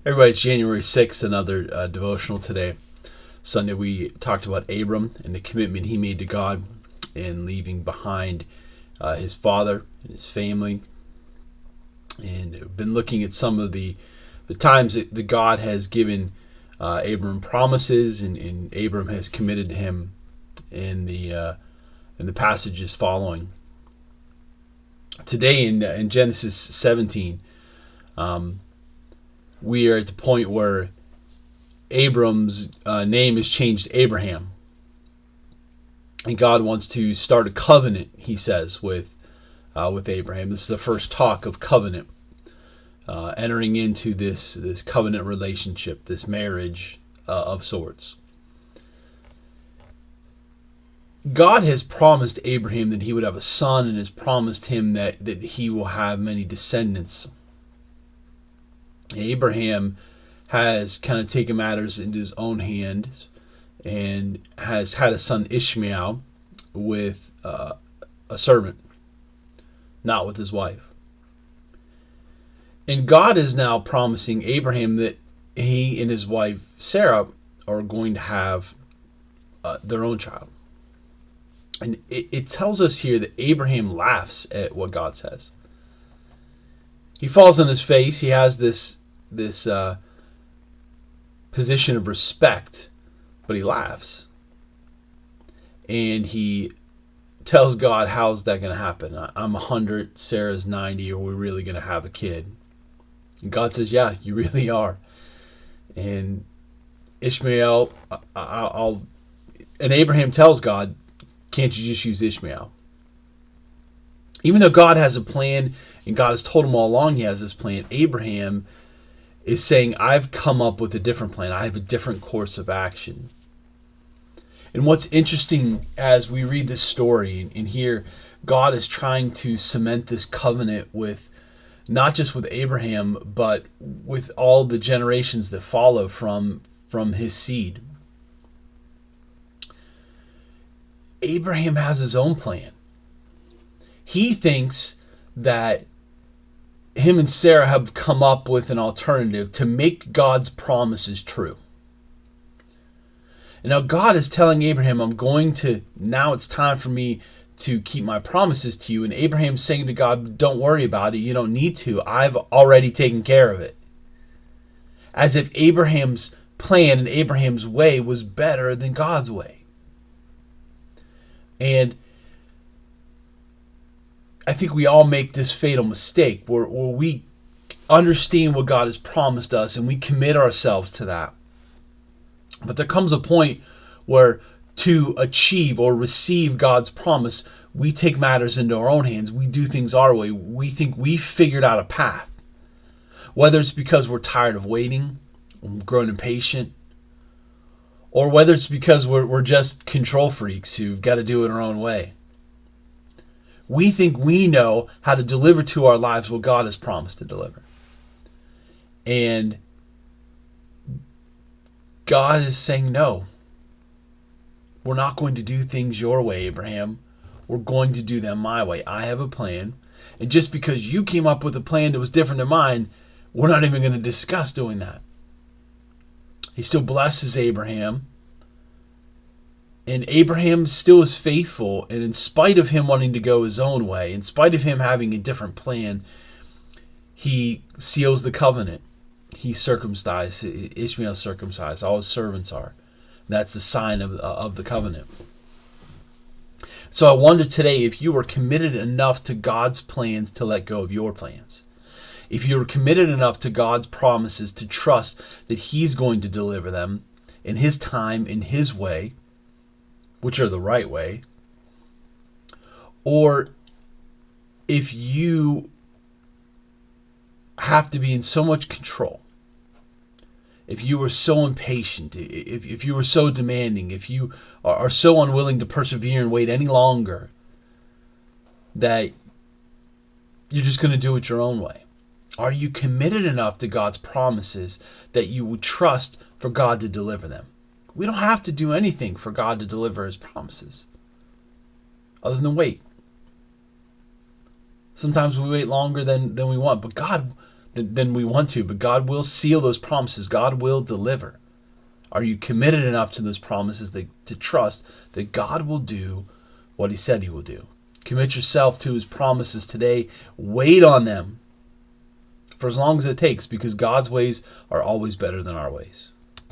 Everybody, it's January 6th, another devotional today. Sunday we talked about Abram and the commitment he made to God and leaving behind his father and his family. And been looking at some of the times that God has given Abram promises and Abram has committed to him in the passages following. Today in Genesis 17, we are at the point where Abram's name is changed to Abraham. And God wants to start a covenant, he says, with Abraham. This is the first talk of covenant, entering into this covenant relationship, this marriage of sorts. God has promised Abraham that he would have a son and has promised him that he will have many descendants. Abraham has kind of taken matters into his own hands and has had a son Ishmael with a servant, not with his wife. And God is now promising Abraham that he and his wife Sarah are going to have their own child. And it tells us here that Abraham laughs at what God says. He falls on his face. He has this position of respect, but he laughs. And he tells God, how's that going to happen? I'm 100, Sarah's 90, are we really going to have a kid? And God says, yeah, you really are. And Ishmael, and Abraham tells God, can't you just use Ishmael? Even though God has a plan, and God has told him all along he has this plan, Abraham is saying, I've come up with a different plan. I have a different course of action. And what's interesting as we read this story and here, God is trying to cement this covenant with not just with Abraham, but with all the generations that follow from his seed. Abraham has his own plan. He thinks that him and Sarah have come up with an alternative to make God's promises true. And now God is telling Abraham, now it's time for me to keep my promises to you. And Abraham's saying to God, don't worry about it. You don't need to. I've already taken care of it. As if Abraham's plan and Abraham's way was better than God's way. And I think we all make this fatal mistake where we understand what God has promised us and we commit ourselves to that. But there comes a point where to achieve or receive God's promise, we take matters into our own hands. We do things our way. We think we've figured out a path. Whether it's because we're tired of waiting, we're growing impatient, or whether it's because we're just control freaks who've got to do it our own way. We think we know how to deliver to our lives what God has promised to deliver. And God is saying, no, we're not going to do things your way, Abraham. We're going to do them my way. I have a plan. And just because you came up with a plan that was different than mine, we're not even going to discuss doing that. He still blesses Abraham. And Abraham still is faithful. And in spite of him wanting to go his own way, in spite of him having a different plan, he seals the covenant. He's circumcised. Ishmael's circumcised. All his servants are. That's the sign of the covenant. So I wonder today if you are committed enough to God's plans to let go of your plans. If you're committed enough to God's promises to trust that He's going to deliver them in His time, in His way, which are the right way. Or if you have to be in so much control, if you are so impatient, if you are so demanding, if you are so unwilling to persevere and wait any longer, that you're just going to do it your own way. Are you committed enough to God's promises that you would trust for God to deliver them? We don't have to do anything for God to deliver His promises, other than wait. Sometimes we wait longer than we want, but God, than we want to, but God will seal those promises. God will deliver. Are you committed enough to those promises to trust that God will do what he said he will do? Commit yourself to his promises today. Wait on them for as long as it takes, because God's ways are always better than our ways.